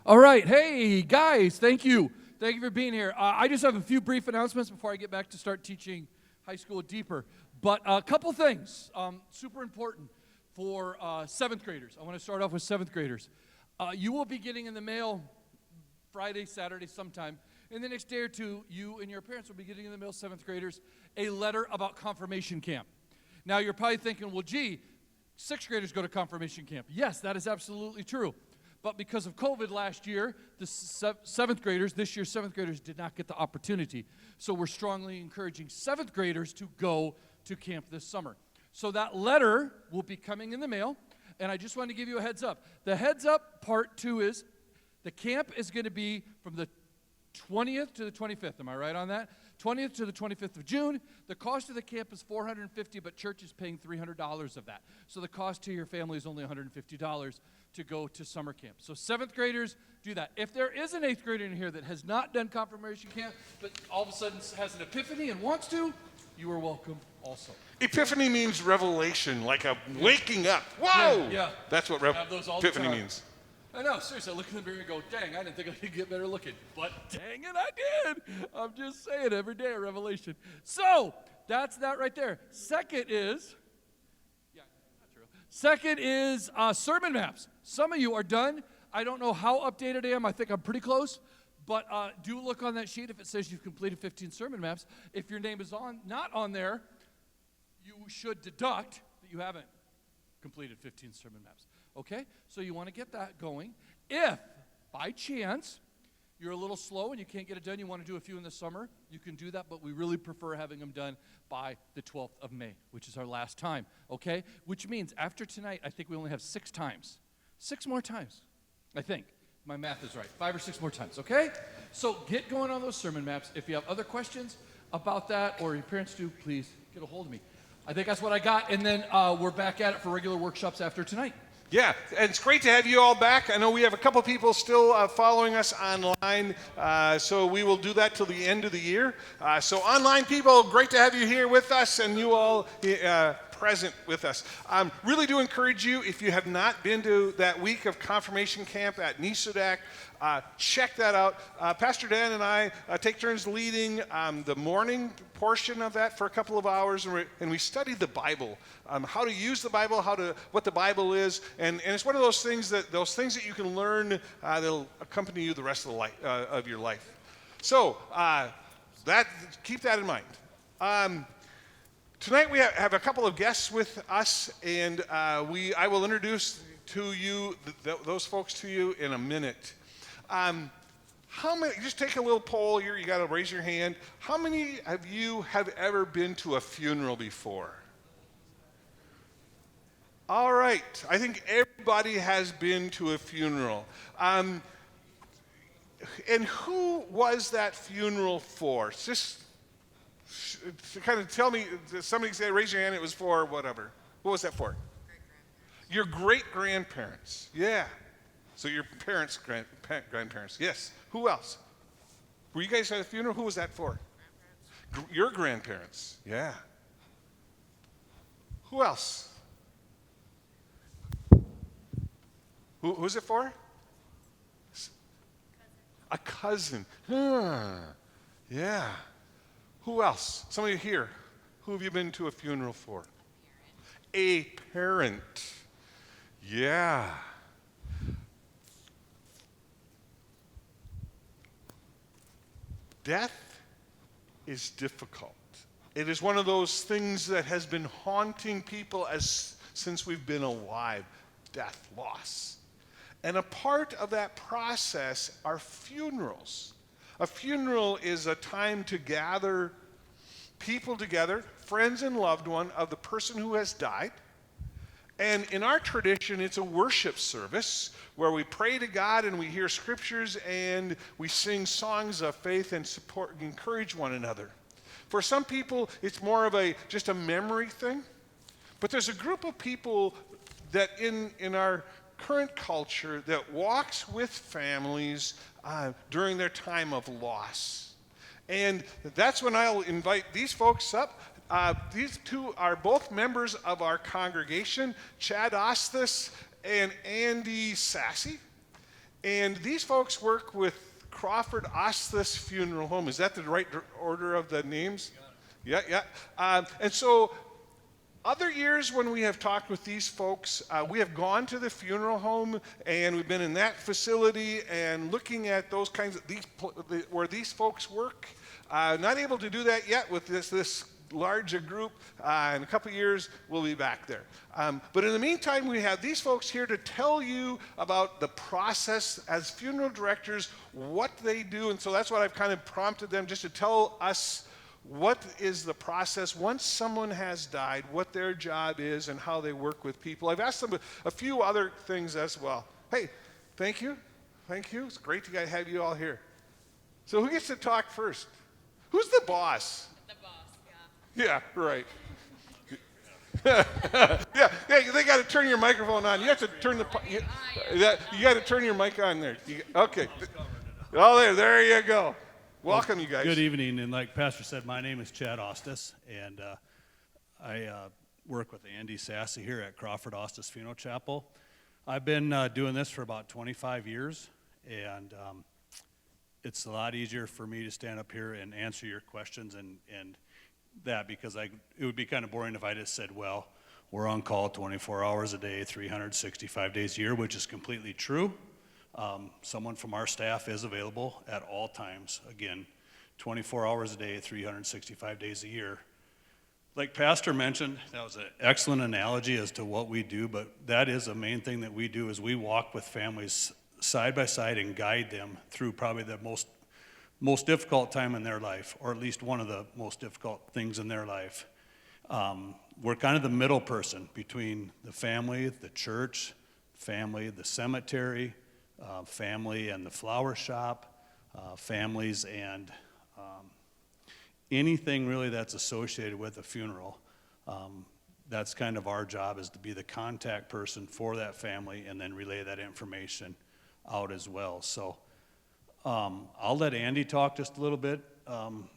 All right. Hey, guys, thank you. Thank you for being here. I just have a few brief announcements before I get back to start teaching high school deeper. But a couple things, super important for seventh graders. I want to start off with seventh graders. You will be getting in the mail Friday, Saturday, sometime. In the next day or two, you and your parents will be getting in the mail, seventh graders, a letter about confirmation camp. Now, you're probably thinking, well, gee, sixth graders go to confirmation camp. Yes, that is absolutely true. But because of COVID last year, the seventh graders, this year, seventh graders did not get the opportunity. So we're strongly encouraging seventh graders to go to camp this summer. So that letter will be coming in the mail, and I just want to give you a heads up. The heads up part 2 is the camp is going to be from the 20th to the 25th. Am I right on that? 20th to the 25th of June. The cost of the camp is $450, but church is paying $300 of that. So the cost to your family is only $150 to go to summer camp. So seventh graders, do that. If there is an eighth grader in here that has not done confirmation camp, but all of a sudden has an epiphany and wants to, you are welcome also. Epiphany means revelation, like a waking up. Whoa! Yeah. That's what epiphany means. I know, seriously, I look in the mirror and go, dang, I didn't think I could get better looking. But dang it, I did. I'm just saying, every day a revelation. So, that's that right there. Second is sermon maps. Some of you are done. I don't know how updated I am. I think I'm pretty close. But do look on that sheet if it says you've completed 15 sermon maps. If your name is not on there, you should deduct that you haven't completed 15 sermon maps. Okay? So you want to get that going. If, by chance, you're a little slow and you can't get it done, you want to do a few in the summer, you can do that, but we really prefer having them done by the 12th of May, which is our last time. Okay? Which means after tonight, I think we only have 6 times. 6 more times, I think. My math is right. 5 or 6 more times, okay? So get going on those sermon maps. If you have other questions about that or your parents do, please get a hold of me. I think that's what I got, and then we're back at it for regular workshops after tonight. Yeah, and it's great to have you all back. I know we have a couple people still following us online, so we will do that till the end of the year. So online people, great to have you here with us, and you all present with us. Really do encourage you, if you have not been to that week of confirmation camp at Nisodak, check that out. Pastor Dan and I take turns leading the morning portion of that for a couple of hours, and we study the Bible, how to use the Bible, what the Bible is, and it's one of those things that you can learn that'll accompany you the rest of your life. So keep that in mind. Tonight we have a couple of guests with us, and I will introduce to you those folks to you in a minute. How many? Just take a little poll here. You got to raise your hand. How many of you have ever been to a funeral before? All right. I think everybody has been to a funeral. And who was that funeral for? Just kind of tell me. Somebody say, raise your hand. It was for whatever. What was that for? Your great-grandparents. Yeah. So your parents' grandparents. Yes. Who else? Were you guys at a funeral? Who was that for? Your grandparents. Yeah. Who else? Who's it for? A cousin. Yeah. Who else? Somebody here. Who have you been to a funeral for? A parent. Yeah. Death is difficult. It is one of those things that has been haunting people since we've been alive. Death, loss. And a part of that process are funerals. A funeral is a time to gather people together, friends and loved one of the person who has died. And in our tradition, it's a worship service where we pray to God and we hear scriptures and we sing songs of faith and support and encourage one another. For some people, it's more of just a memory thing. But there's a group of people that in our current culture that walks with families during their time of loss. And that's when I'll invite these folks up. These two are both members of our congregation, Chad Ostis and Andy Sassy. And these folks work with Crawford Ostis Funeral Home. Is that the right order of the names? Yeah, yeah. And so other years when we have talked with these folks, we have gone to the funeral home and we've been in that facility and looking at those kinds of where these folks work. Not able to do that yet with this larger group. In a couple of years, we'll be back there. But in the meantime, we have these folks here to tell you about the process as funeral directors, what they do. And so that's what I've kind of prompted them just to tell us what is the process once someone has died, what their job is, and how they work with people. I've asked them a few other things as well. Hey, thank you. Thank you. It's great to have you all here. So who gets to talk first? Who's the boss? The boss, yeah. Yeah, right. yeah, they got to turn your microphone on. You have to turn you got to turn your mic on there. Okay. Oh, there you go. Welcome, you guys. Good evening, and like Pastor said, my name is Chad Ostis, and I work with Andy Sassy here at Crawford Ostis Funeral Chapel. I've been doing this for about 25 years, and it's a lot easier for me to stand up here and answer your questions and that, because it would be kind of boring if I just said, well, we're on call 24 hours a day, 365 days a year, which is completely true. Someone from our staff is available at all times. Again, 24 hours a day, 365 days a year. Like Pastor mentioned, that was an excellent analogy as to what we do, but that is the main thing that we do is we walk with families side by side and guide them through probably the most difficult time in their life, or at least one of the most difficult things in their life. We're kind of the middle person between the family, the church, family, the cemetery, family and the flower shop, families and anything really that's associated with a funeral. That's kind of our job, is to be the contact person for that family and then relay that information out as well. So I'll let Andy talk just a little bit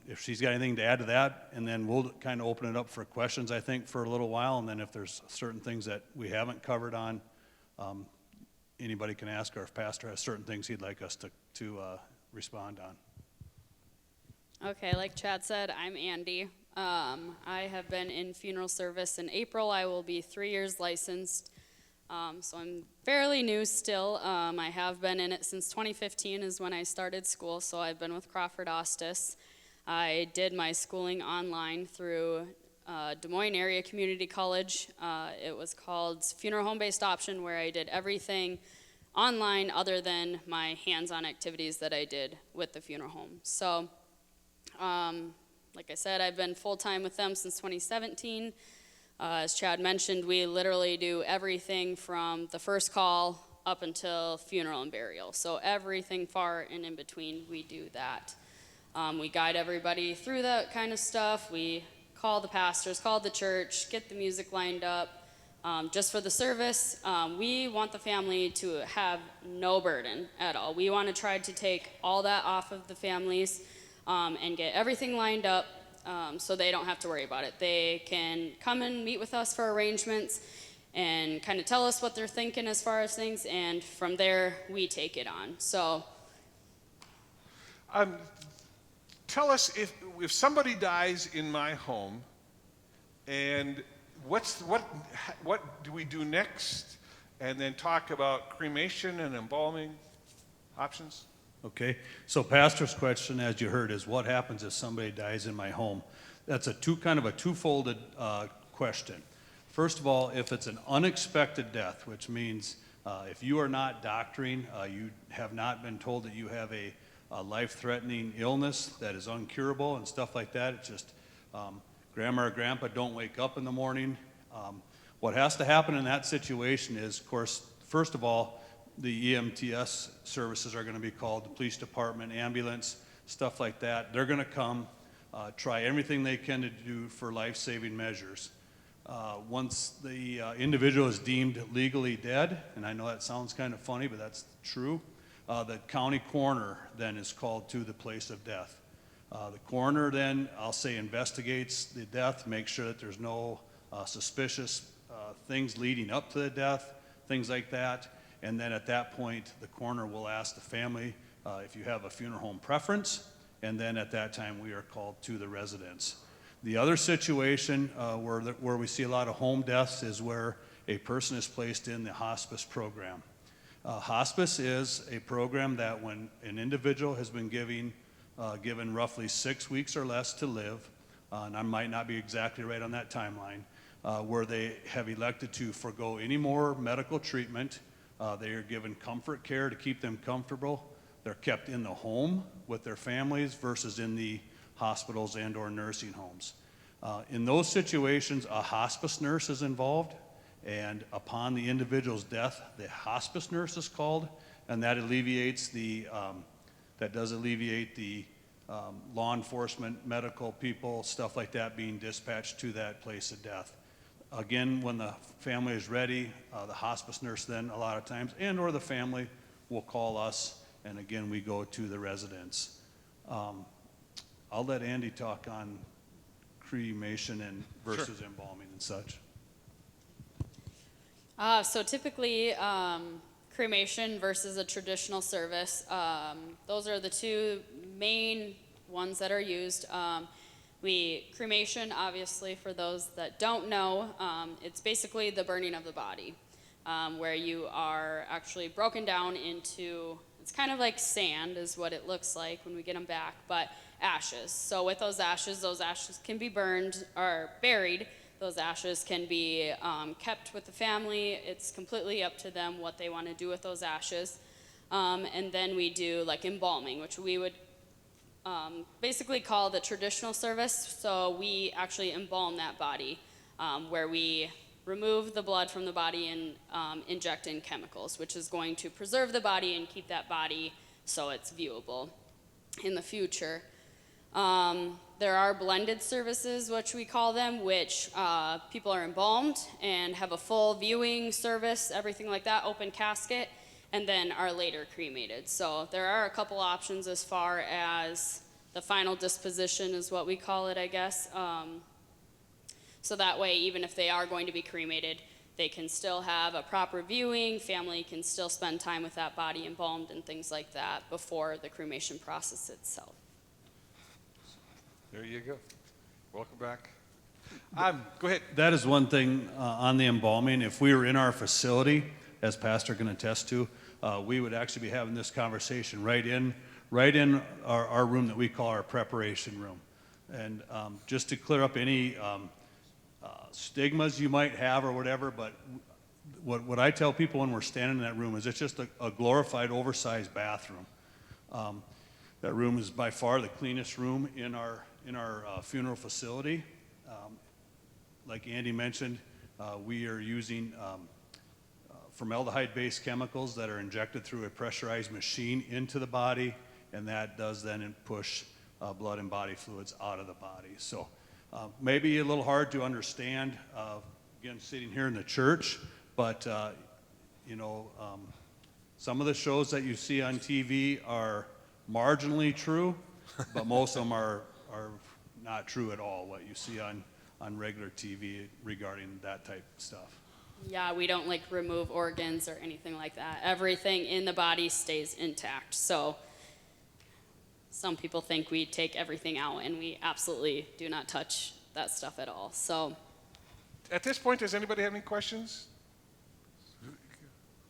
if she's got anything to add to that, and then we'll kind of open it up for questions, I think, for a little while, and then if there's certain things that we haven't covered on, anybody can ask, or if Pastor has certain things he'd like us to respond on. Okay, like Chad said, I'm Andy. I have been in funeral service in April. I will be 3 years licensed, so I'm fairly new still. I have been in it since 2015 is when I started school, so I've been with Crawford Ostis. I did my schooling online through Des Moines Area Community College. It was called Funeral Home-Based Option, where I did everything online other than my hands-on activities that I did with the funeral home. So, like I said, I've been full-time with them since 2017. As Chad mentioned, we literally do everything from the first call up until funeral and burial. So everything far and in between, we do that. We guide everybody through that kind of stuff. We call the pastors, call the church, get the music lined up. Just for the service, we want the family to have no burden at all. We want to try to take all that off of the families and get everything lined up so they don't have to worry about it. They can come and meet with us for arrangements and kind of tell us what they're thinking as far as things, and from there, we take it on. So, tell us if somebody dies in my home, and what do we do next, and then talk about cremation and embalming options. Okay, so Pastor's question, as you heard, is what happens if somebody dies in my home? That's kind of a two-folded question. First of all, if it's an unexpected death, which means if you are not doctoring, you have not been told that you have a life-threatening illness that is uncurable and stuff like that, it's just grandma or grandpa don't wake up in the morning. What has to happen in that situation is, of course, first of all, the EMTS services are going to be called, the police department, ambulance, stuff like that. They're going to come, try everything they can to do for life-saving measures. Once the individual is deemed legally dead, and I know that sounds kind of funny, but that's true, the county coroner then is called to the place of death. The coroner then, I'll say, investigates the death, makes sure that there's no suspicious things leading up to the death, things like that. And then at that point, the coroner will ask the family if you have a funeral home preference, and then at that time, we are called to the residence. The other situation where we see a lot of home deaths is where a person is placed in the hospice program. Hospice is a program that when an individual has been given roughly 6 weeks or less to live, and I might not be exactly right on that timeline, where they have elected to forego any more medical treatment. They are given comfort care to keep them comfortable. They're kept in the home with their families versus in the hospitals and or nursing homes. In those situations, a hospice nurse is involved, and upon the individual's death, the hospice nurse is called, and that alleviates that does alleviate the law enforcement, medical people, stuff like that being dispatched to that place of death. Again, when the family is ready, the hospice nurse then a lot of times, and or the family will call us, and again, we go to the residence. I'll let Andy talk on cremation and versus embalming and such. So typically, cremation versus a traditional service, those are the two main ones that are used. Cremation, obviously, for those that don't know, it's basically the burning of the body, where you are actually broken down into, it's kind of like sand is what it looks like when we get them back, but ashes. So with those ashes can be burned or buried. Those ashes can be kept with the family. It's completely up to them what they want to do with those ashes. And then we do like embalming, which we would basically call the traditional service. So we actually embalm that body, where we remove the blood from the body and inject in chemicals, which is going to preserve the body and keep that body so it's viewable in the future. There are blended services, which we call them, which people are embalmed and have a full viewing service, everything like that, open casket, and then are later cremated. So there are a couple options as far as the final disposition is what we call it, I guess. So that way, even if they are going to be cremated, they can still have a proper viewing, family can still spend time with that body embalmed and things like that before the cremation process itself. There you go. Welcome back. Go ahead. That is one thing on the embalming. If we were in our facility, as Pastor can attest to, we would actually be having this conversation right in our room that we call our preparation room. And just to clear up any stigmas you might have or whatever, but what I tell people when we're standing in that room is it's just a glorified, oversized bathroom. That room is by far the cleanest room in our funeral facility. Like Andy mentioned, we are using formaldehyde-based chemicals that are injected through a pressurized machine into the body, and that does then push blood and body fluids out of the body. So maybe a little hard to understand, again, sitting here in the church, but some of the shows that you see on TV are marginally true, but most of them are not true at all, what you see on regular TV regarding that type of stuff. Yeah, we don't like remove organs or anything like that. Everything in the body stays intact. So some people think we take everything out, and we absolutely do not touch that stuff at all. So At this point, does anybody have any questions?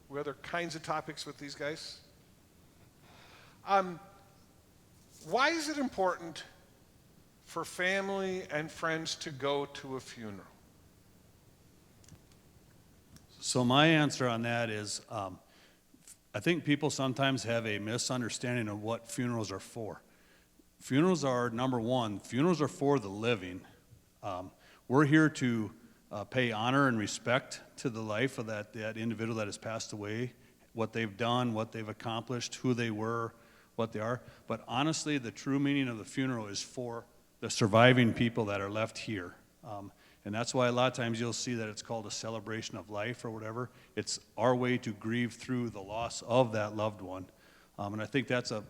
What other kinds of topics with these guys? Why is it important for family and friends to go to a funeral? So my answer on that is, I think people sometimes have a misunderstanding of what funerals are for. Funerals are, number one, funerals are for the living. We're here to pay honor and respect to the life of that individual that has passed away, what they've done, what they've accomplished, who they were, what they are. But honestly, the true meaning of the funeral is for the surviving people that are left here. And that's why a lot of times you'll see that it's called a celebration of life or whatever. It's our way to grieve through the loss of that loved one. And I think that's a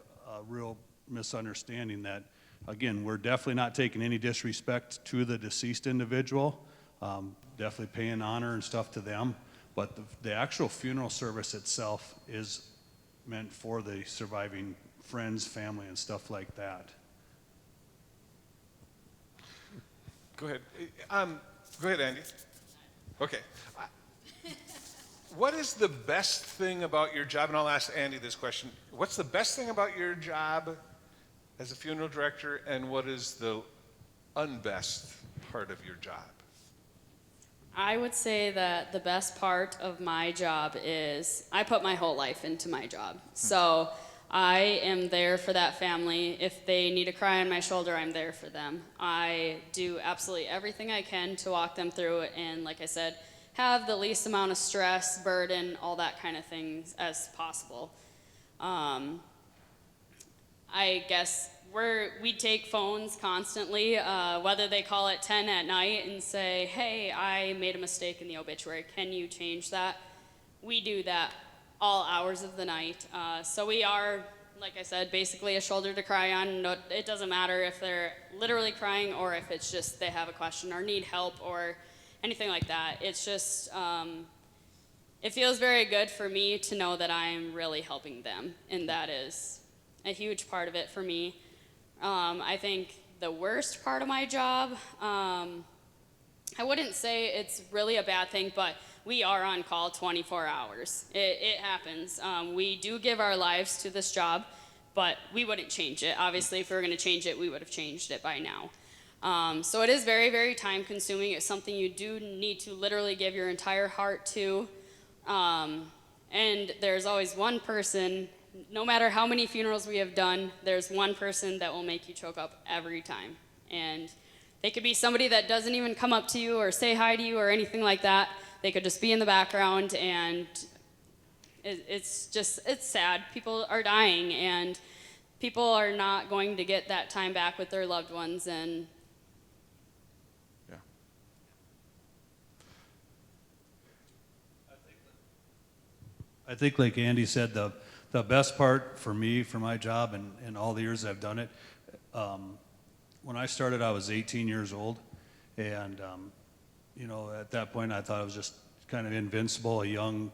real misunderstanding that, again, we're definitely not taking any disrespect to the deceased individual, definitely paying honor and stuff to them. But the actual funeral service itself is meant for the surviving friends, family, and stuff like that. Go ahead. Go ahead, Andy. Okay. What is the best thing about your job? And I'll ask Andy this question. What's the best thing about your job as a funeral director, and what is the unbest part of your job? I would say that the best part of my job is I put my whole life into my job. So I am there for that family. If they need a cry on my shoulder, I'm there for them. I do absolutely everything I can to walk them through it, and like I said, have the least amount of stress, burden, all that kind of things as possible. I guess we take phones constantly, whether they call at 10 at night and say, hey, I made a mistake in the obituary, can you change that? We do that all hours of the night. So we are, like I said, basically a shoulder to cry on. No, it doesn't matter if they're literally crying or if it's just they have a question or need help or anything like that. It's just, it feels very good for me to know that I'm really helping them, and that is a huge part of it for me. I think the worst part of my job, I wouldn't say it's really a bad thing, but we are on call 24 hours. It happens. We do give our lives to this job, but we wouldn't change it. Obviously, if we were going to change it, we would have changed it by now. So it is very, very time consuming. It's something you do need to literally give your entire heart to. And there's always one person, no matter how many funerals we have done, there's one person that will make you choke up every time. And they could be somebody that doesn't even come up to you or say hi to you or anything like that. They could just be in the background, and it's sad. People are dying, and people are not going to get that time back with their loved ones. And Yeah. I think like Andy said, the best part for me, for my job, and all the years I've done it, when I started, I was 18 years old, and you know, at that point, I thought I was just kind of invincible, a young,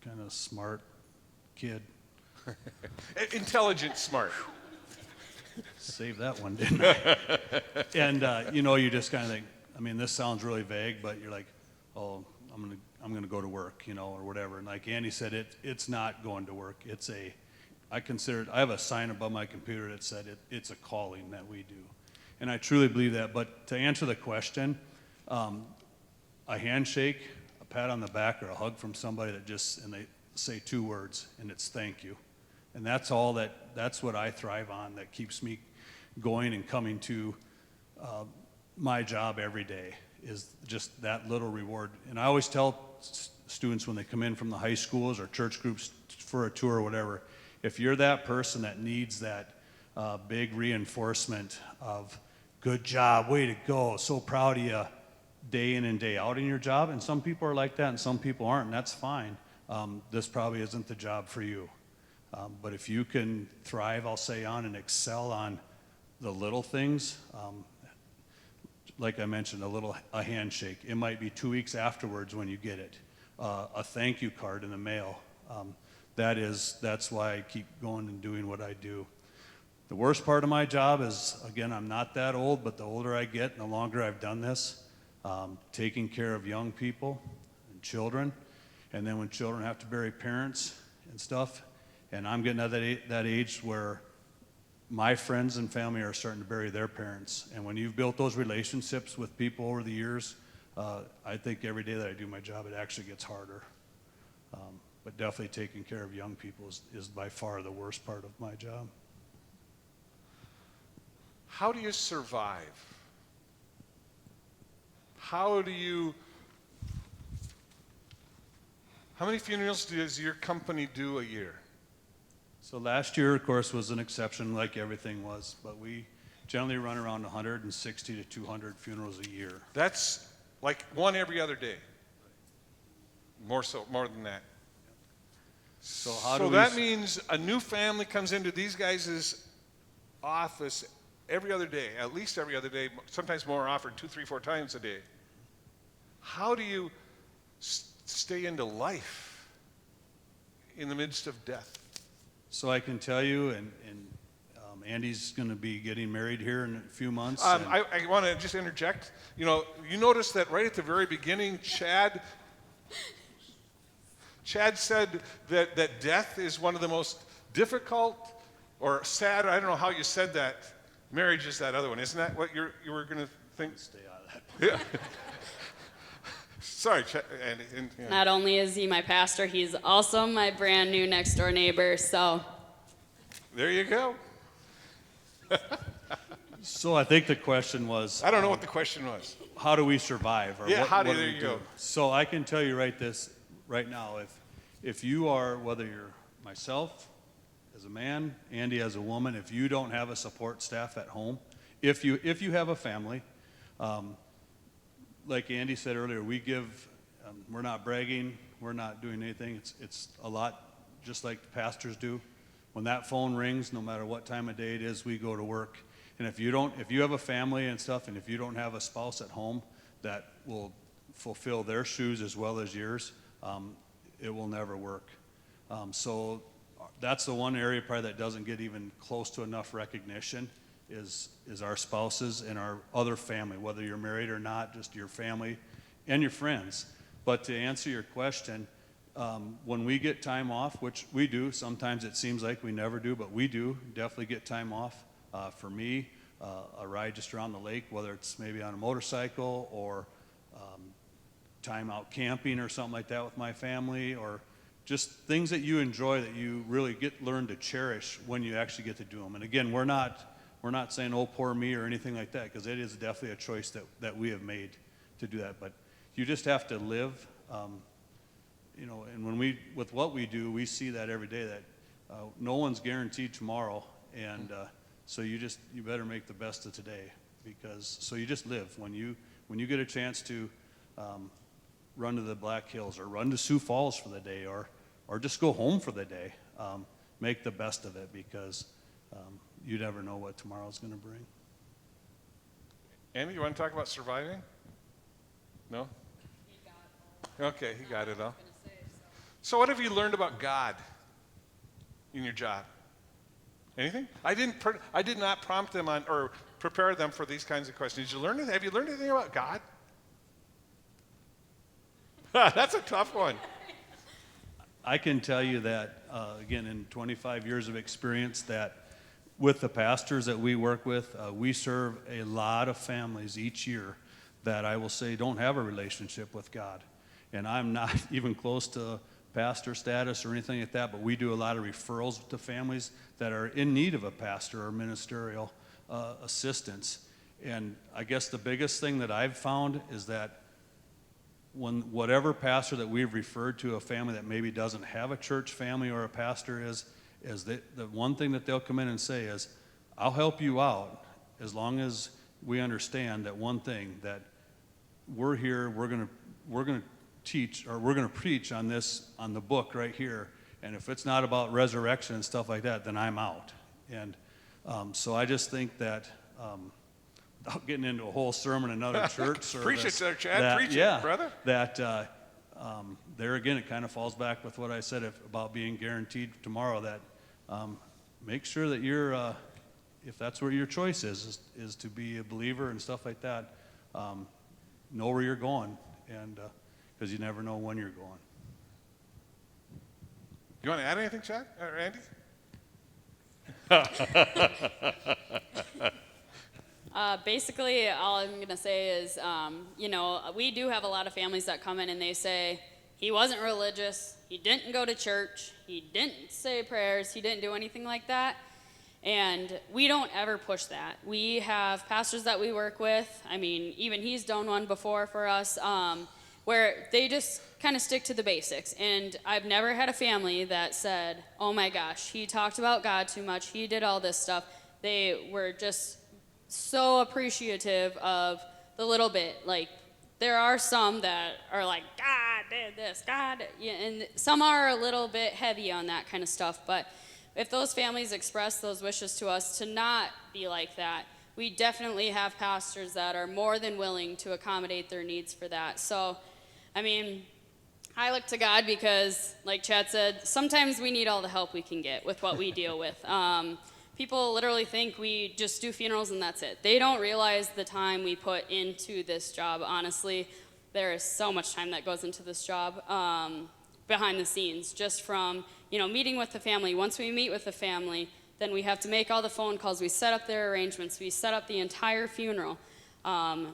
kind of smart kid. Intelligent, smart. Saved that one, didn't I? And you know, you just kind of think, I mean, this sounds really vague, but you're like, oh, I'm gonna go to work, you know, or whatever. And like Andy said, it's not going to work. I have a sign above my computer that said it's a calling that we do. And I truly believe that. But to answer the question, a handshake, a pat on the back, or a hug from somebody and they say two words, and it's thank you. And that's what I thrive on, that keeps me going and coming to my job every day, is just that little reward. And I always tell students when they come in from the high schools or church groups for a tour or whatever, if you're that person that needs that big reinforcement of good job, way to go, so proud of you, day in and day out in your job, and some people are like that and some people aren't, and that's fine. This probably isn't the job for you. But if you can thrive, I'll say, on and excel on the little things, like I mentioned, a handshake. It might be 2 weeks afterwards when you get it. A thank you card in the mail. That's why I keep going and doing what I do. The worst part of my job is, again, I'm not that old, but the older I get and the longer I've done this, taking care of young people and children, and then when children have to bury parents and stuff, and I'm getting at that age where my friends and family are starting to bury their parents. And when you've built those relationships with people over the years, I think every day that I do my job, it actually gets harder. But definitely taking care of young people is by far the worst part of my job. How do you survive? How many funerals does your company do a year? So last year, of course, was an exception, like everything was, but we generally run around 160 to 200 funerals a year. That's like one every other day. More than that. So that means a new family comes into these guys' office every other day, at least every other day, sometimes more often, 2, 3, 4 times a day. How do you stay into life in the midst of death? So I can tell you, and Andy's going to be getting married here in a few months. I want to just interject. You know, you notice that right at the very beginning, Chad said that death is one of the most difficult or sad, I don't know how you said that. Marriage is that other one. Isn't that what you were going to think? Stay out of that. Yeah. Sorry, Chad. Yeah. Not only is he my pastor, he's also my brand new next door neighbor. So There you go. So I think the question was, I don't know what the question was. how do we survive? Or Yeah, what, how do what there we you go. So I can tell you right now, if you are, whether you're myself as a man, Andy as a woman, if you don't have a support staff at home, if you have a family, like Andy said earlier, we give, we're not bragging, we're not doing anything. It's a lot just like the pastors do. When that phone rings, no matter what time of day it is, we go to work. And if you have a family and stuff, and if you don't have a spouse at home that will fulfill their shoes as well as yours, it will never work. So that's the one area probably that doesn't get even close to enough recognition is our spouses and our other family, whether you're married or not, just your family and your friends. But to answer your question, when we get time off, which we do, sometimes it seems like we never do, but we do definitely get time off. For me, a ride just around the lake, whether it's maybe on a motorcycle or time out camping or something like that with my family, or just things that you enjoy that you really learn to cherish when you actually get to do them. And again, we're not saying, oh, poor me or anything like that, because it is definitely a choice that we have made to do that. But you just have to live, and with what we do, we see that every day, that no one's guaranteed tomorrow. And so you better make the best of today, so you just live. When you get a chance to run to the Black Hills or run to Sioux Falls for the day, or just go home for the day, make the best of it, because you never know what tomorrow's going to bring. Andy, you want to talk about surviving? No? Okay, he got it all. So what have you learned about God in your job? Anything? I did not prompt them on or prepare them for these kinds of questions. Did you learn anything? Have you learned anything about God? That's a tough one. I can tell you that, again, in 25 years of experience, that with the pastors that we work with, we serve a lot of families each year that I will say don't have a relationship with God. And I'm not even close to pastor status or anything like that, but we do a lot of referrals to families that are in need of a pastor or ministerial assistance. And I guess the biggest thing that I've found is that whatever pastor that we've referred to a family that maybe doesn't have a church family or a pastor is the one thing that they'll come in and say is, I'll help you out as long as we understand that one thing, that we're here, we're going to teach, or we're going to preach on the book right here, and if it's not about resurrection and stuff like that, then I'm out. And so I just think that without getting into a whole sermon, another church service. Preach it, there, Chad. Preach it, brother. That there again, it kind of falls back with what I said about being guaranteed tomorrow. That make sure that you're, if that's where your choice is to be a believer and stuff like that, know where you're going, and because you never know when you're going. You want to add anything, Chad or Andy? Basically, all I'm going to say is, we do have a lot of families that come in and they say, he wasn't religious, he didn't go to church, he didn't say prayers, he didn't do anything like that. And we don't ever push that. We have pastors that we work with. I mean, even he's done one before for us, where they just kind of stick to the basics. And I've never had a family that said, oh my gosh, he talked about God too much, he did all this stuff. They were just so appreciative of the little bit. Like, there are some that are like, God did this, God, and some are a little bit heavy on that kind of stuff. But if those families express those wishes to us to not be like that, we definitely have pastors that are more than willing to accommodate their needs for that. So, I mean, I look to God because, like Chad said, sometimes we need all the help we can get with what we deal with. People literally think we just do funerals and that's it. They don't realize the time we put into this job. Honestly, there is so much time that goes into this job behind the scenes, just from meeting with the family. Once we meet with the family, then we have to make all the phone calls. We set up their arrangements. We set up the entire funeral.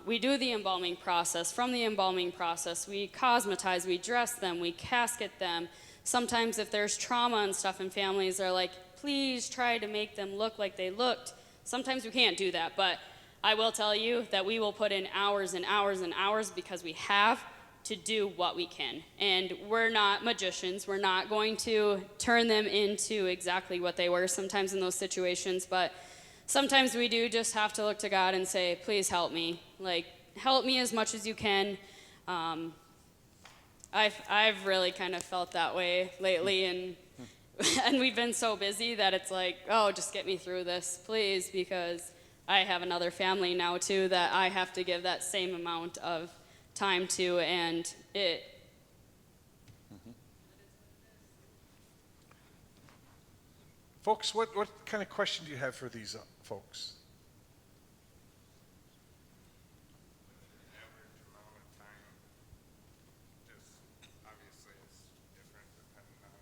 We do the embalming process. From the embalming process, we cosmetize, we dress them, we casket them. Sometimes if there's trauma and stuff and families are like, please try to make them look like they looked. Sometimes we can't do that, but I will tell you that we will put in hours and hours and hours because we have to do what we can. And we're not magicians. We're not going to turn them into exactly what they were sometimes in those situations, but sometimes we do just have to look to God and say, please help me. Like, help me as much as you can. I've really kind of felt that way lately, and and we've been so busy that it's like, oh, just get me through this, please, because I have another family now too that I have to give that same amount of time to, and it. Folks, what kind of question do you have for these folks? Average amount of time, just obviously it's different depending on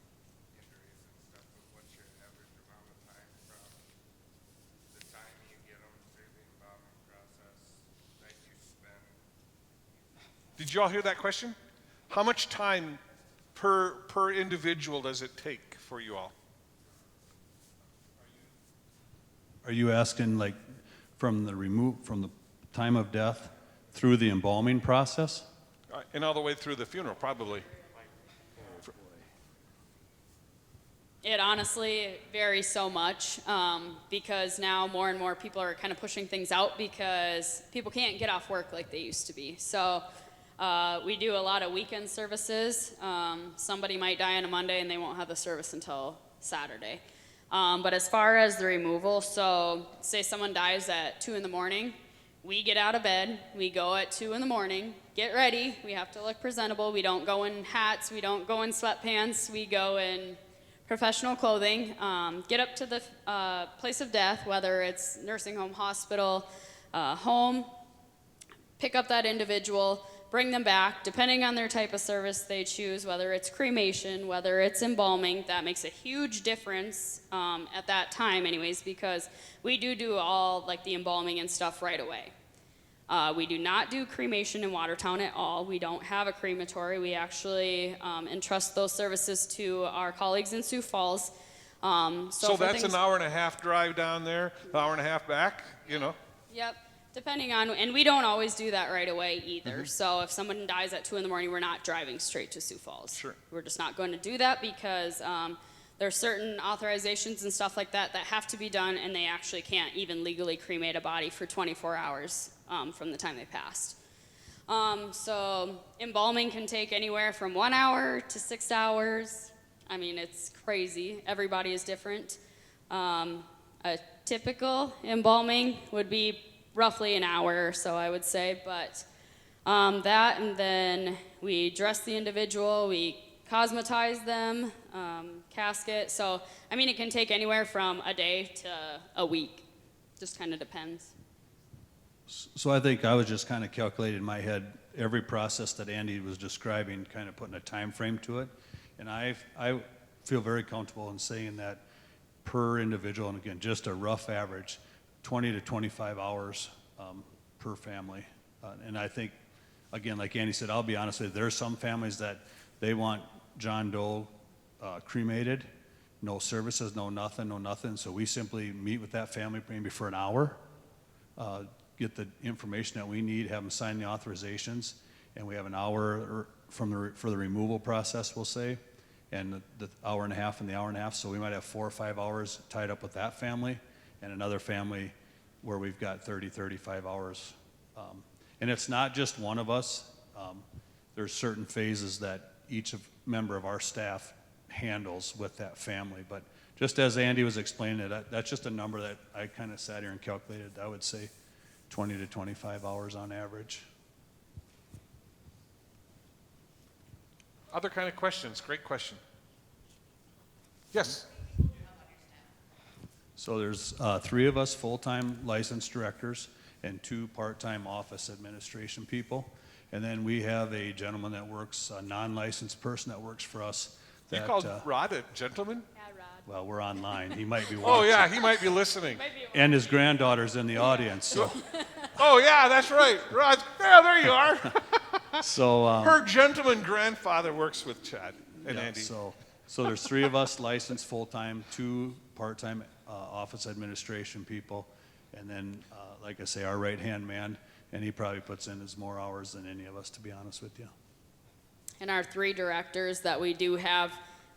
injuries and stuff, but what's your average amount of time from the time you get them through the embalming process that you spend? Did you all hear that question? How much time per individual does it take for you all? Are you asking like from the time of death through the embalming process? And all the way through the funeral, probably. It honestly varies so much because now more and more people are kind of pushing things out because people can't get off work like they used to be. So we do a lot of weekend services. Somebody might die on a Monday and they won't have the service until Saturday. But as far as the removal, so say someone dies at 2 in the morning, we get out of bed, we go at 2 in the morning, get ready, we have to look presentable, we don't go in hats, we don't go in sweatpants, we go in professional clothing, get up to the place of death, whether it's nursing home, hospital, home, pick up that individual, bring them back, depending on their type of service they choose, whether it's cremation, whether it's embalming. That makes a huge difference at that time anyways, because we do all like the embalming and stuff right away. We do not do cremation in Watertown at all. We don't have a crematory. We actually entrust those services to our colleagues in Sioux Falls. So that's an hour and a half drive down there, an hour and a half back, Yep. Depending on, and we don't always do that right away either. So if someone dies at 2 in the morning, we're not driving straight to Sioux Falls. Sure. We're just not going to do that because there's certain authorizations and stuff like that that have to be done, and they actually can't even legally cremate a body for 24 hours from the time they passed. So embalming can take anywhere from 1 hour to 6 hours. I mean, it's crazy. Everybody is different. A typical embalming would be roughly an hour or so, I would say, but that, and then we dress the individual, we cosmetize them, casket. So, I mean, it can take anywhere from a day to a week. Just kind of depends. So I think I was just kind of calculating in my head every process that Andy was describing, kind of putting a time frame to it. And I feel very comfortable in saying that per individual, and again, just a rough average, 20 to 25 hours per family. And I think, again, like Andy said, I'll be honest with you, there are some families that they want John Doe cremated, no services, no nothing. So we simply meet with that family maybe for an hour, get the information that we need, have them sign the authorizations, and we have an hour for the removal process, we'll say, and the hour and a half and the hour and a half. So we might have 4 or 5 hours tied up with that family, and another family where we've got 30, 35 hours. And it's not just one of us. There's certain phases that each member of our staff handles with that family. But just as Andy was explaining it, that's just a number that I kind of sat here and calculated. I would say 20 to 25 hours on average. Other kind of questions? Great question. Yes. So there's 3 of us full-time licensed directors and 2 part-time office administration people. And then we have a gentleman that works, a non-licensed person that works for us. You That, called Rod a gentleman? Yeah, Rod. well, we're online. He might be Oh, watching. yeah, he might be listening. And his granddaughter's in the audience. So, Oh, yeah, that's right. Rod, yeah, there you are. so Her gentleman grandfather works with Chad and yeah, Andy. so there's 3 of us licensed full-time, 2 part-time office administration people, and then, like I say, our right-hand man, and he probably puts in as more hours than any of us, to be honest with you. And our 3 directors that we do have,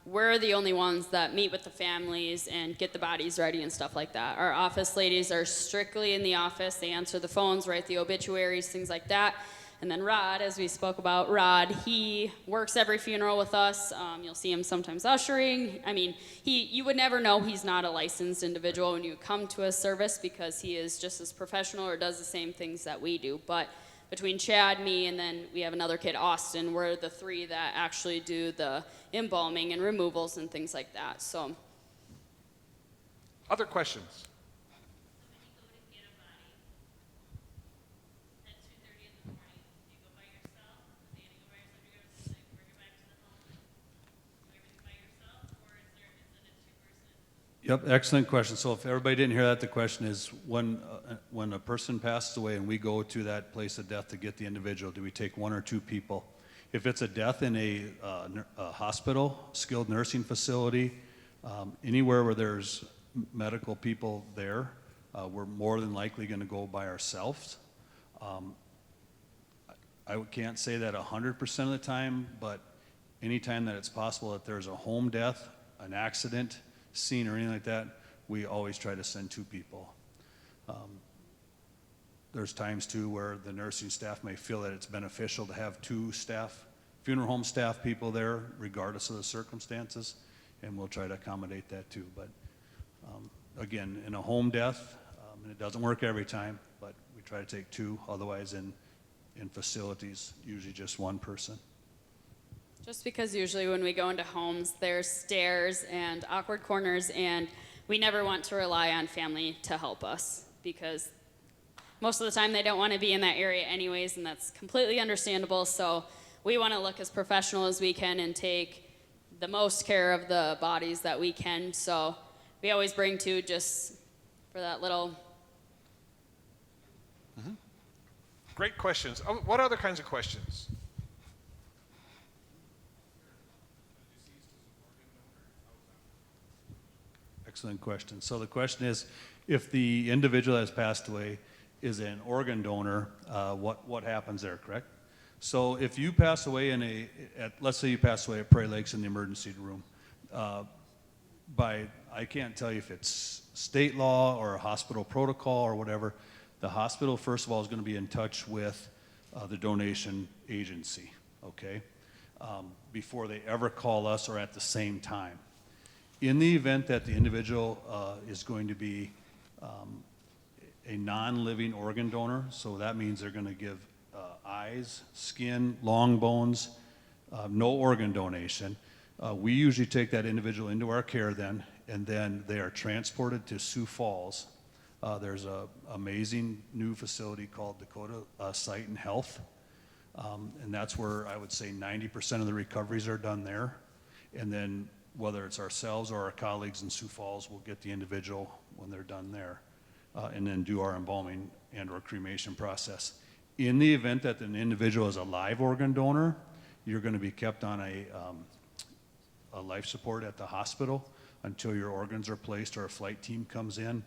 we're the only ones that meet with the families and get the bodies ready and stuff like that. Our office ladies are strictly in the office. They answer the phones, write the obituaries, things like that. And then Rod, as we spoke about, Rod, he works every funeral with us. You'll see him sometimes ushering. I mean, you would never know he's not a licensed individual when you come to a service because he is just as professional or does the same things that we do. But between Chad, me, and then we have another kid, Austin, we're the 3 that actually do the embalming and removals and things like that. So, Other questions? Yep, excellent question. So if everybody didn't hear that, the question is, when a person passes away and we go to that place of death to get the individual, do we take 1 or 2 people? If it's a death in a hospital, skilled nursing facility, anywhere where there's medical people there, we're more than likely going to go by ourselves. I can't say that 100% of the time, but anytime that it's possible that there's a home death, an accident scene or anything like that, we always try to send 2 people. There's times too where the nursing staff may feel that it's beneficial to have 2 staff, funeral home staff people there, regardless of the circumstances, and we'll try to accommodate that too. But again, in a home death, and it doesn't work every time, but we try to take 2. Otherwise, in facilities, usually just 1 person. just because usually when we go into homes, there's stairs and awkward corners, and we never want to rely on family to help us because most of the time they don't want to be in that area anyways, and that's completely understandable. So we want to look as professional as we can and take the most care of the bodies that we can. So we always bring 2 just for that little. Great questions. Oh, what other kinds of questions? Excellent question. So the question is, if the individual that has passed away is an organ donor, what happens there, correct? So if you pass away let's say you pass away at Prairie Lakes in the emergency room, I can't tell you if it's state law or a hospital protocol or whatever, the hospital, first of all, is going to be in touch with the donation agency, okay, before they ever call us or at the same time. In the event that the individual is going to be a non-living organ donor, so that means they're going to give eyes, skin, long bones, no organ donation. We usually take that individual into our care then, and then they are transported to Sioux Falls. There's an amazing new facility called Dakota Sight and Health, and that's where I would say 90% of the recoveries are done there. And then whether it's ourselves or our colleagues in Sioux Falls, we'll get the individual when they're done there, and then do our embalming and or cremation process. In the event that an individual is a live organ donor, you're going to be kept on a life support at the hospital until your organs are placed or a flight team comes in.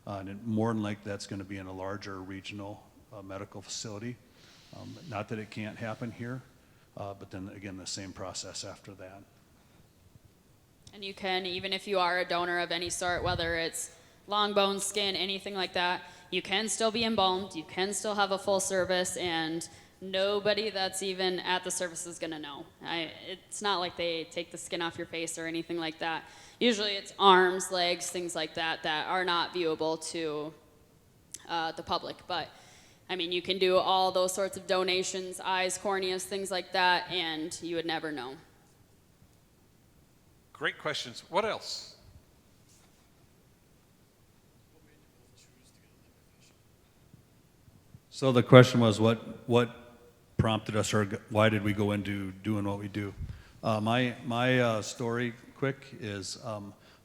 And more than likely that's going to be in a larger regional medical facility. Not that it can't happen here, but then again, the same process after that. And you can, even if you are a donor of any sort, whether it's long bone, skin, anything like that, you can still be embalmed, you can still have a full service, and nobody that's even at the service is going to know. It's not like they take the skin off your face or anything like that. Usually it's arms, legs, things like that that are not viewable to the public. But I mean, you can do all those sorts of donations, eyes, corneas, things like that, and you would never know. Great questions. What else? So the question was, what prompted us, or why did we go into doing what we do? My story, quick, is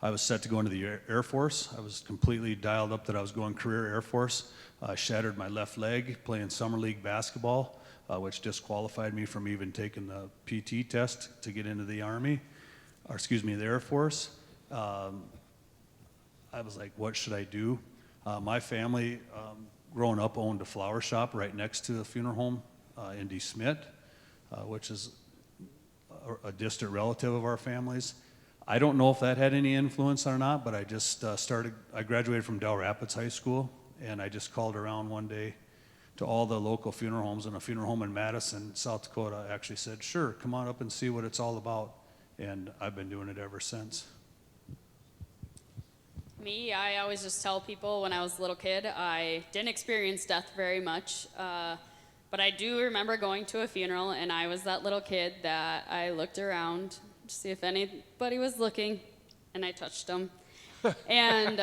I was set to go into the Air Force. I was completely dialed up that I was going career Air Force. I shattered my left leg playing summer league basketball, which disqualified me from even taking the PT test to get into the Army, or excuse me, the Air Force. I was like, what should I do? My family, growing up, owned a flower shop right next to the funeral home, Indy Smith, which is a distant relative of our family's. I don't know if that had any influence or not, but I just I graduated from Del Rapids High School, and I just called around one day to all the local funeral homes, and a funeral home in Madison, South Dakota actually said, sure, come on up and see what it's all about. And I've been doing it ever since. Me, I always just tell people when I was a little kid, I didn't experience death very much, but I do remember going to a funeral, and I was that little kid that I looked around to see if anybody was looking, and I touched them. And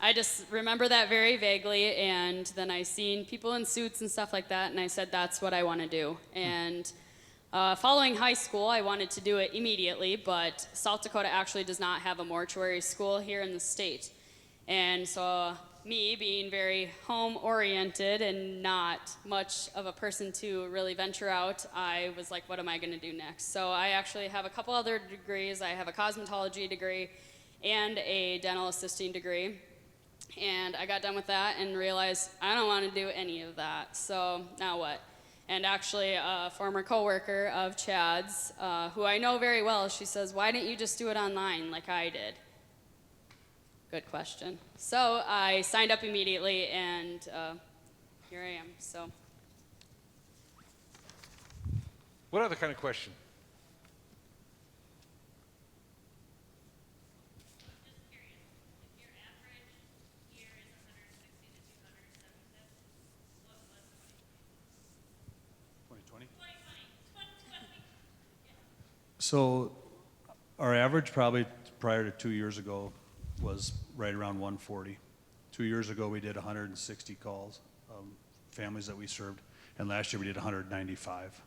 I just remember that very vaguely, and then I seen people in suits and stuff like that, and I said, that's what I want to do. And following high school, I wanted to do it immediately, but South Dakota actually does not have a mortuary school here in the state. And so me being very home-oriented and not much of a person to really venture out, I was like, what am I going to do next? So I actually have a couple other degrees. I have a cosmetology degree and a dental assisting degree. And I got done with that and realized I don't want to do any of that. So now what? And actually, a former coworker of Chad's, who I know very well, she says, why didn't you just do it online like I did? Good question. So I signed up immediately, and here I am. So. What other kind of question? Just curious, if your average year is 160 to 276, what was 2020? 2020? So our average probably prior to 2 years ago was right around 140. 2 years ago we did 160 calls, families that we served, and last year we did 195.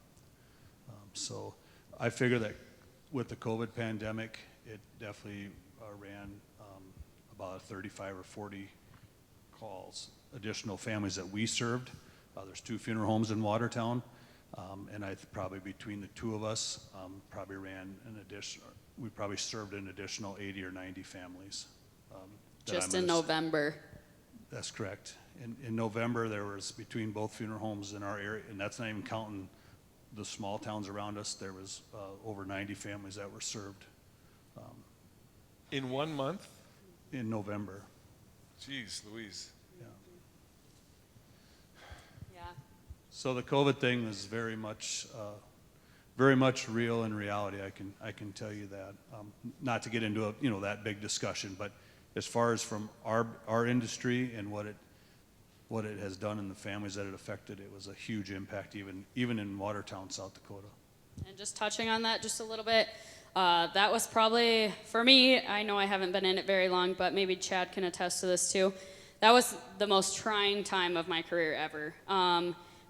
So I figure that with the COVID pandemic, it definitely ran about 35 or 40 calls, additional families that we served. There's 2 funeral homes in Watertown, and probably between the 2 of us, probably ran we probably served an additional 80 or 90 families. Just in November. That's correct. In November, there was, between both funeral homes in our area, and that's not even counting the small towns around us, there was over 90 families that were served In 1 month? in November. Jeez Louise. Yeah. Yeah. So the COVID thing is very much real in reality. I can tell you that. Not to get into that big discussion, but as far as from our industry and what it has done in the families that it affected, it was a huge impact even in Watertown, South Dakota. And just touching on that just a little bit, that was probably, for me, I know I haven't been in it very long, but maybe Chad can attest to this too. That was the most trying time of my career ever.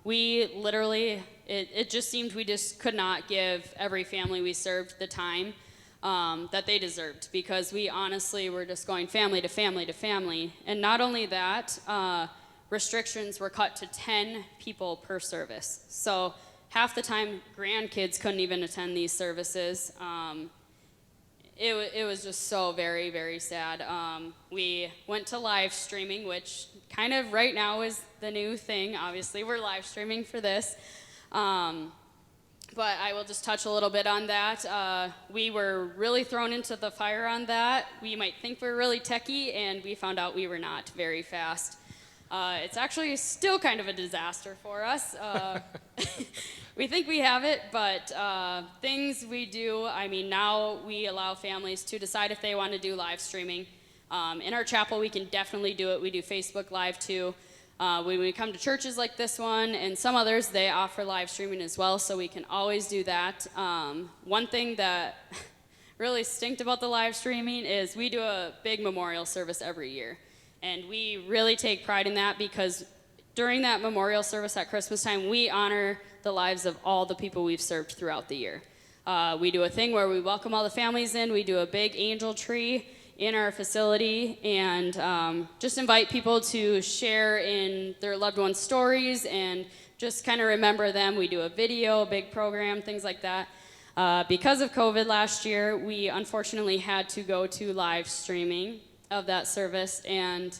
We literally, it just seemed we just could not give every family we served the time that they deserved, because we honestly were just going family to family to family. And not only that, restrictions were cut to 10 people per service. So half the time, grandkids couldn't even attend these services. It was just so very, very sad. We went to live streaming, which kind of right now is the new thing. Obviously, we're live streaming for this. But I will just touch a little bit on that. We were really thrown into the fire on that. We might think we're really techie, and we found out we were not very fast. It's actually still kind of a disaster for us. We think we have it, but things we do, I mean, now we allow families to decide if they want to do live streaming. In our chapel, we can definitely do it. We do Facebook Live too. When we come to churches like this one and some others, they offer live streaming as well, so we can always do that. One thing that really stinked about the live streaming is we do a big memorial service every year. And we really take pride in that because during that memorial service at Christmas time, we honor the lives of all the people we've served throughout the year. We do a thing where we welcome all the families in. We do a big angel tree in our facility and just invite people to share in their loved ones' stories and just kind of remember them. We do a video, a big program, things like that. Because of COVID last year, we unfortunately had to go to live streaming of that service, and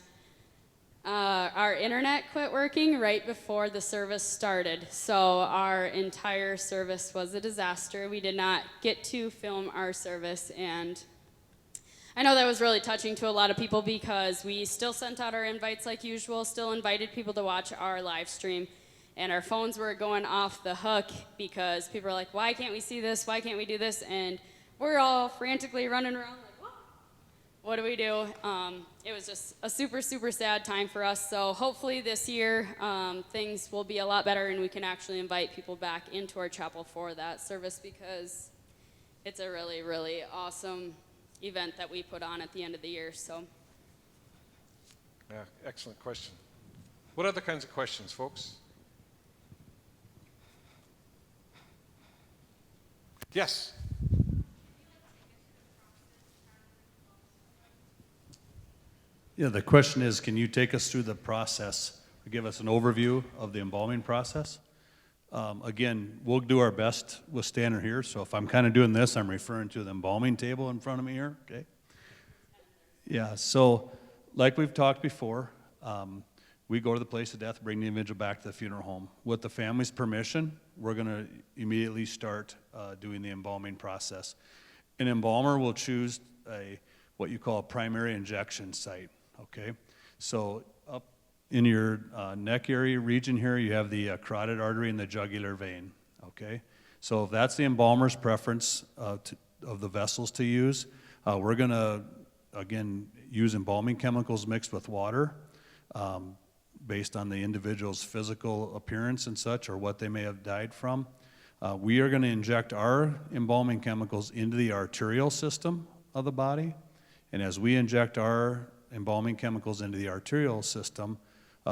our internet quit working right before the service started. So our entire service was a disaster. We did not get to film our service, and I know that was really touching to a lot of people because we still sent out our invites like usual, still invited people to watch our live stream, and our phones were going off the hook because people were like, why can't we see this? Why can't we do this? And we're all frantically running around like, what do we do? It was just a super, super sad time for us. So hopefully this year things will be a lot better and we can actually invite people back into our chapel for that service because it's a really, really awesome event that we put on at the end of the year. So, Yeah, excellent question. What other kinds of questions, folks? Yes. Yeah, the question is, can you take us through the process, give us an overview of the embalming process? Again, we'll do our best with standing here, so if I'm kind of doing this, I'm referring to the embalming table in front of me here, okay? Yeah, so like we've talked before, we go to the place of death, bring the individual back to the funeral home. With the family's permission, we're going to immediately start doing the embalming process. An embalmer will choose what you call a primary injection site, okay? So up in your neck area region here, you have the carotid artery and the jugular vein, okay? So if that's the embalmer's preference of the vessels to use, we're going to, again, use embalming chemicals mixed with water based on the individual's physical appearance and such, or what they may have died from. We are going to inject our embalming chemicals into the arterial system of the body, and as we inject our embalming chemicals into the arterial system,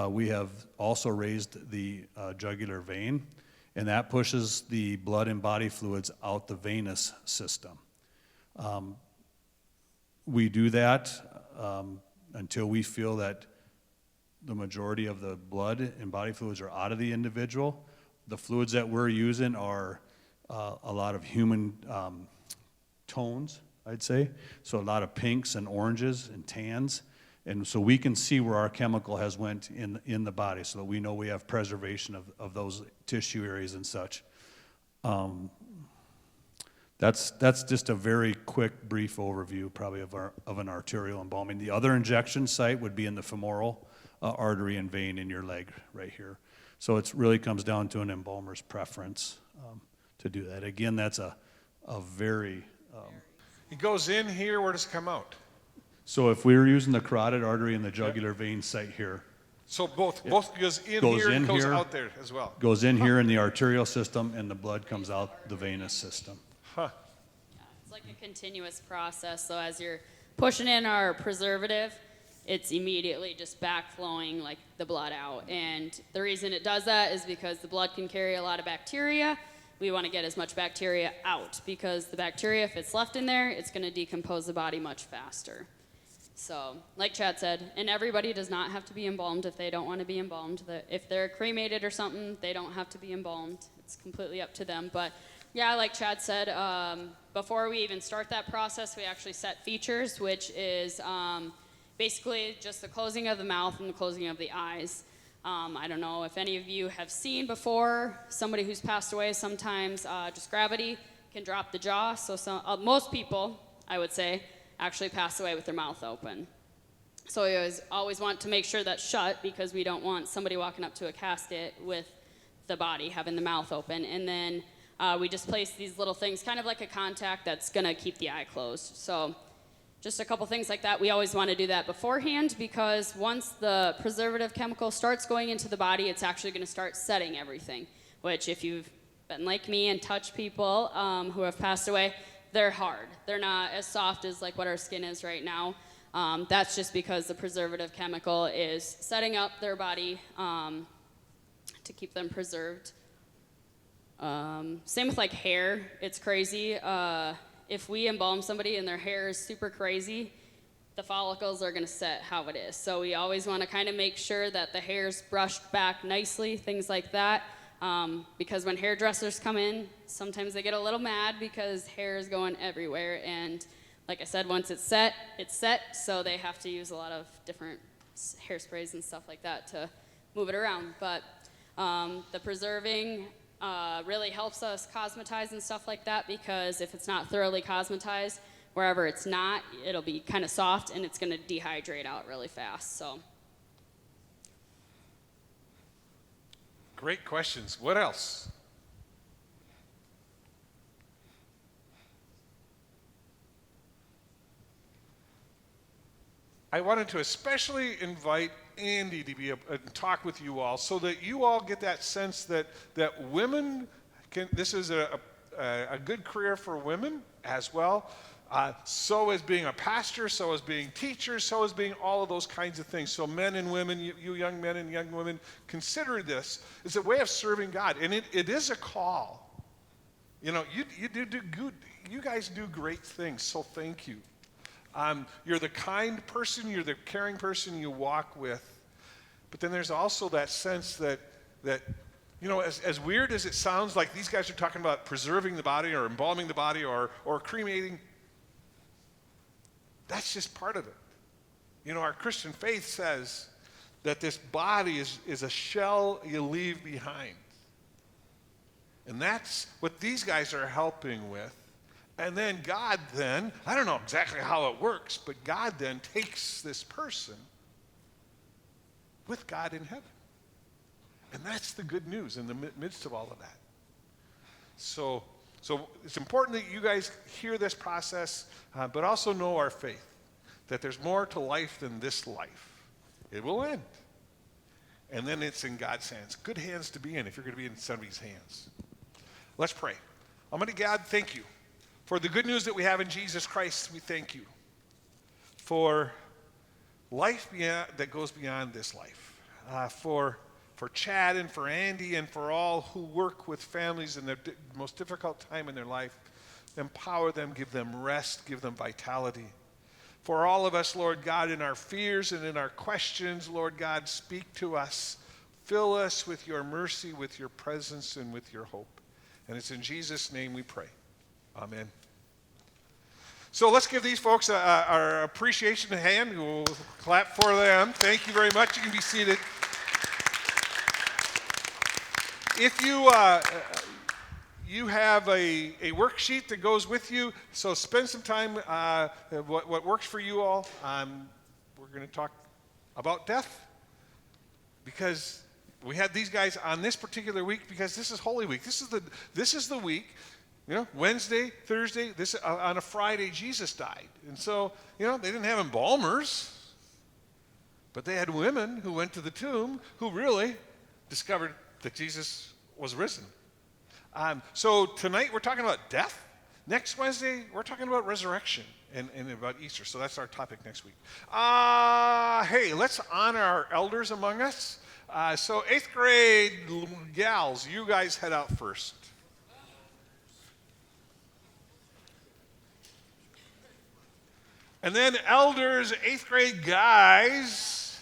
we have also raised the jugular vein, and that pushes the blood and body fluids out the venous system. We do that until we feel that the majority of the blood and body fluids are out of the individual. The fluids that we're using are a lot of human tones, I'd say. So a lot of pinks and oranges and tans. And so we can see where our chemical has went in the body so that we know we have preservation of those tissue areas and such. That's just a very quick, brief overview probably of an arterial embalming. The other injection site would be in the femoral artery and vein in your leg right here. So it really comes down to an embalmer's preference to do that. Again, that's a very... It goes in here, where does it come out? So if we were using the carotid artery and the jugular vein site here, So both goes in Goes here in and goes here. out there as well. goes in here in the arterial system, and the blood comes out the venous system. Huh. it's like a continuous process. So as you're pushing in our preservative, it's immediately just backflowing like the blood out. And the reason it does that is because the blood can carry a lot of bacteria. We want to get as much bacteria out because the bacteria, if it's left in there, it's going to decompose the body much faster. So, like Chad said, and everybody does not have to be embalmed if they don't want to be embalmed. If they're cremated or something, they don't have to be embalmed. It's completely up to them. But yeah, like Chad said, before we even start that process, we actually set features, which is basically just the closing of the mouth and the closing of the eyes. I don't know if any of you have seen before somebody who's passed away. Sometimes just gravity can drop the jaw. So most people, I would say, actually pass away with their mouth open. So we always want to make sure that's shut because we don't want somebody walking up to a casket with the body having the mouth open. And then we just place these little things, kind of like a contact that's going to keep the eye closed. So just a couple things like that. We always want to do that beforehand because once the preservative chemical starts going into the body, it's actually going to start setting everything, which if you've been like me and touched people who have passed away, they're hard. They're not as soft as like what our skin is right now. That's just because the preservative chemical is setting up their body to keep them preserved. Same with like hair. It's crazy. If we embalm somebody and their hair is super crazy, the follicles are going to set how it is. So we always want to kind of make sure that the hair's brushed back nicely, things like that. Because when hairdressers come in, sometimes they get a little mad because hair is going everywhere. And like I said, once it's set, so they have to use a lot of different hairsprays and stuff like that to move it around. But the preserving really helps us cosmetize and stuff like that, because if it's not thoroughly cosmetized, wherever it's not, it'll be kind of soft and it's going to dehydrate out really fast. So. Great questions. What else? I wanted to especially invite Andy to be and talk with you all so that you all get that sense that women can, this is a good career for women as well. So as being a pastor, so as being teachers, so as being all of those kinds of things. So men and women, you young men and young women, consider this as a way of serving God. And it is a call. You know, you do good. You guys do great things, so thank you. You're the kind person, you're the caring person you walk with. But then there's also that sense that you know, as weird as it sounds, like these guys are talking about preserving the body or embalming the body or cremating, that's just part of it. You know, our Christian faith says that this body is a shell you leave behind. And that's what these guys are helping with. And then God then, I don't know exactly how it works, but God then takes this person with God in heaven. And that's the good news in the midst of all of that. So it's important that you guys hear this process, but also know our faith, that there's more to life than this life. It will end. And then it's in God's hands. Good hands to be in if you're going to be in somebody's hands. Let's pray. Almighty God, thank you for the good news that we have in Jesus Christ. We thank you for life that goes beyond this life. For Chad and for Andy and for all who work with families in their most difficult time in their life. Empower them, give them rest, give them vitality. For all of us, Lord God, in our fears and in our questions, Lord God, speak to us. Fill us with your mercy, with your presence, and with your hope. And it's in Jesus' name we pray. Amen. So let's give these folks our appreciation hand. We'll clap for them. Thank you very much. You can be seated. If you have a worksheet that goes with you, so spend some time what works for you all. We're going to talk about death because we had these guys on this particular week because this is Holy Week. This is the week. You know, Wednesday, Thursday, on a Friday, Jesus died. And so, you know, they didn't have embalmers, but they had women who went to the tomb who really discovered that Jesus was risen. So tonight we're talking about death. Next Wednesday, we're talking about resurrection and about Easter. So that's our topic next week. Hey, let's honor our elders among us. So 8th grade gals, you guys head out first. And then elders, 8th grade guys.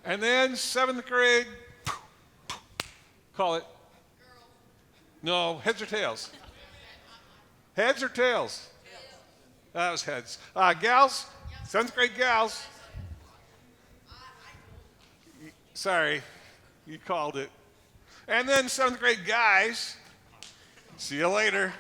And then 7th grade, call it. No, heads or tails? Heads or tails? That was heads. Gals, 7th grade gals. Sorry, you called it. And then 7th grade guys, see you later.